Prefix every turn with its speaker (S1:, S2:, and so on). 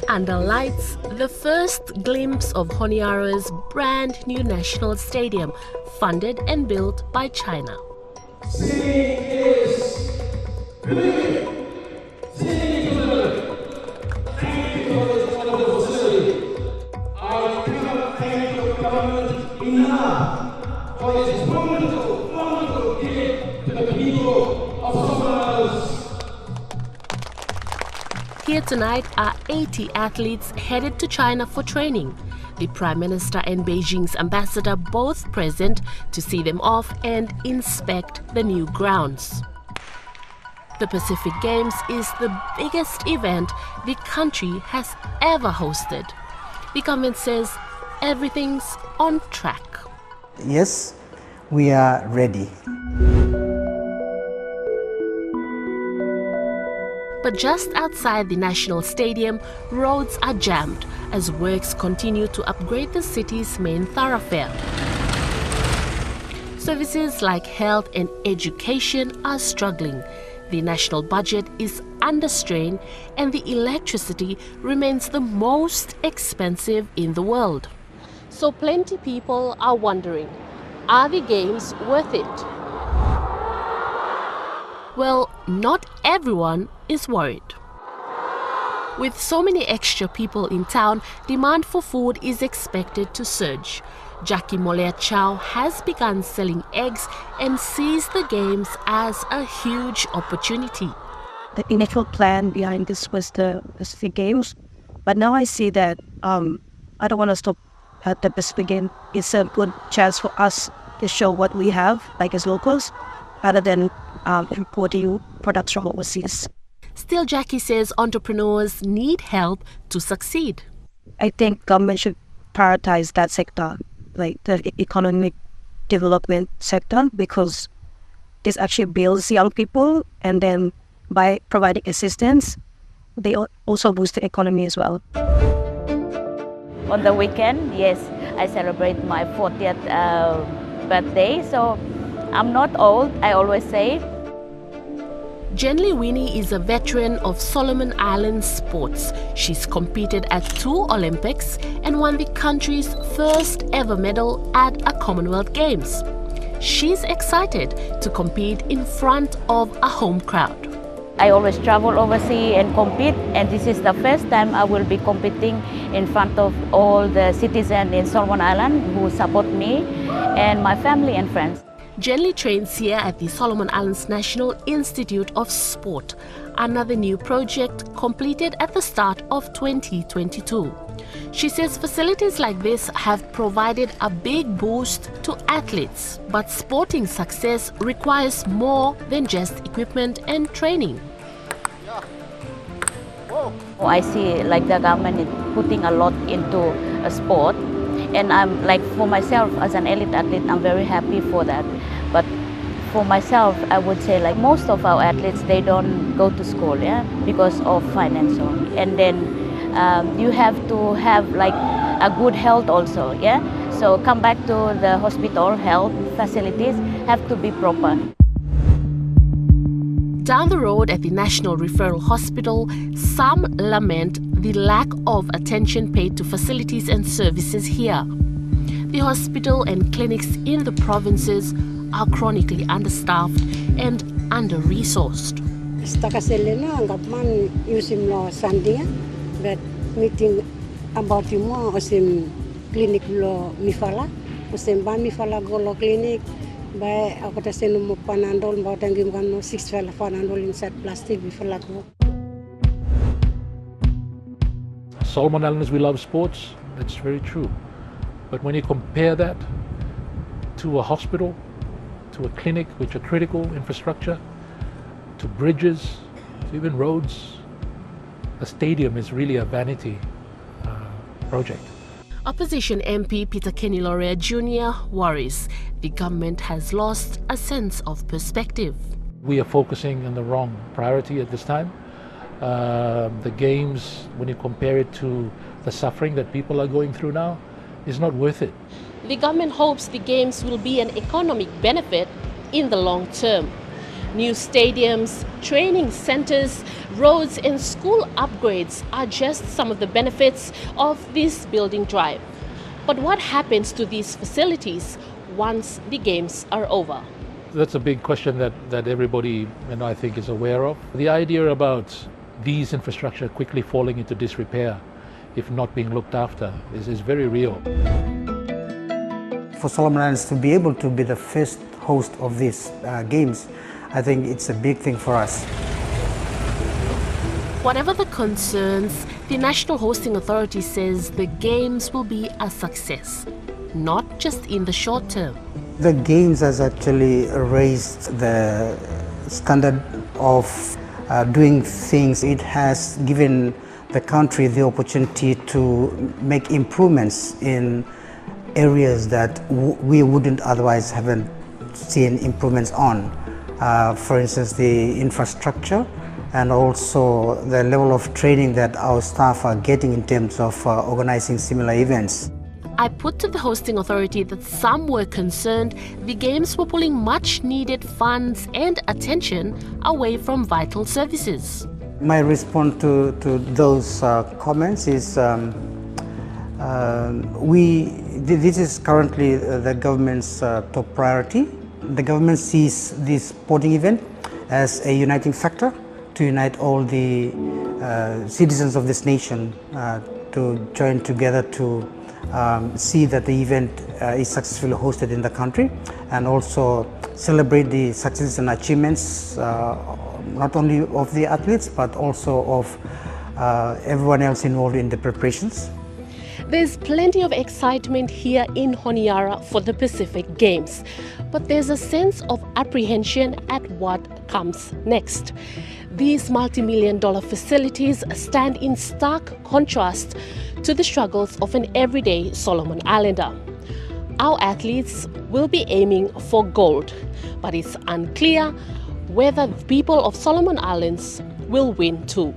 S1: Under lights, the first glimpse of Honiara's brand new national stadium, funded and built by China.
S2: Singing is believing. Singing is believing. Thank you for this wonderful facility. I cannot thank the government enough for this wonderful, wonderful gift to the people of Somalia.
S1: Here tonight are 80 athletes headed to China for training. The Prime Minister and Beijing's ambassador both present to see them off and inspect the new grounds. The Pacific Games is the biggest event the country has ever hosted. The government says everything's on track.
S3: Yes, we are ready.
S1: But just outside the National Stadium, roads are jammed as works continue to upgrade the city's main thoroughfare. Services like health and education are struggling. The national budget is under strain and the electricity remains the most expensive in the world. So plenty people are wondering, are the games worth it? Well, not everyone is worried. With so many extra people in town, demand for food is expected to surge. Jackie Molea Chow has begun selling eggs and sees the games as a huge opportunity.
S4: The initial plan behind this was the Pacific Games, but now I see that I don't want to stop at the Pacific Games. It's a good chance for us to show what we have, like as locals, rather than importing products from overseas.
S1: Still, Jackie says entrepreneurs need help to succeed.
S4: I think government should prioritize that sector, like the economic development sector, because this actually builds young people, and then by providing assistance, they also boost the economy as well.
S5: On the weekend, yes, I celebrate my 40th birthday, so I'm not old, I always say.
S1: Jenly Winnie is a veteran of Solomon Islands sports. She's competed at 2 Olympics and won the country's first ever medal at a Commonwealth Games. She's excited to compete in front of a home crowd.
S5: I always travel overseas and compete, and this is the first time I will be competing in front of all the citizens in Solomon Islands who support me and my family and friends.
S1: Jenly trains here at the Solomon Islands National Institute of Sport, another new project completed at the start of 2022. She says facilities like this have provided a big boost to athletes, but sporting success requires more than just equipment and training.
S5: I see like the government is putting a lot into sport. And I'm like, for myself as an elite athlete, I'm very happy for that. But for myself, I would say like most of our athletes, they don't go to school, yeah, because of financial. And then you have to have like a good health also, yeah. So come back to the hospital, health facilities have to be proper.
S1: Down the road at the National Referral Hospital, some lament the lack of attention paid to facilities and services here. The hospital and clinics in the provinces are chronically understaffed and under-resourced.
S6: But meeting about you more osim clinic lo mifala, osim ba mifala go lo clinic. By ako tasin mo panandol ba tanggim kano 6 fela panandol inside plastic mifala go.
S7: Solomon Islands, we love sports, that's very true. But when you compare that to a hospital, to a clinic, which are critical infrastructure, to bridges, to even roads, a stadium is really a vanity project.
S1: Opposition MP Peter Kenny Laurea Jr. worries the government has lost a sense of perspective.
S7: We are focusing on the wrong priority at this time. The games, when you compare it to the suffering that people are going through now, is not worth it.
S1: The government hopes the games will be an economic benefit in the long term. New stadiums, training centers, roads and school upgrades are just some of the benefits of this building drive. But what happens to these facilities once the games are over?
S7: That's a big question that everybody, I think, is aware of. The idea about these infrastructure quickly falling into disrepair if not being looked after is very real.
S3: For Solomon Islands to be able to be the first host of these games, I think it's a big thing for us.
S1: Whatever the concerns, the National Hosting Authority says the games will be a success, not just in the short term.
S3: The games has actually raised the standard of doing things. It has given the country the opportunity to make improvements in areas that we wouldn't otherwise haven't seen improvements on. For instance, the infrastructure and also the level of training that our staff are getting in terms of organizing similar events.
S1: I put to the hosting authority that some were concerned the games were pulling much needed funds and attention away from vital services.
S3: My response to those comments is this is currently the government's top priority. The government sees this sporting event as a uniting factor to unite all the citizens of this nation to join together to see that the event is successfully hosted in the country, and also celebrate the successes and achievements not only of the athletes but also of everyone else involved in the preparations.
S1: There's plenty of excitement here in Honiara for the Pacific Games, but there's a sense of apprehension at what comes next. These multi-million-dollar facilities stand in stark contrast to the struggles of an everyday Solomon Islander. Our athletes will be aiming for gold, but it's unclear whether the people of Solomon Islands will win too.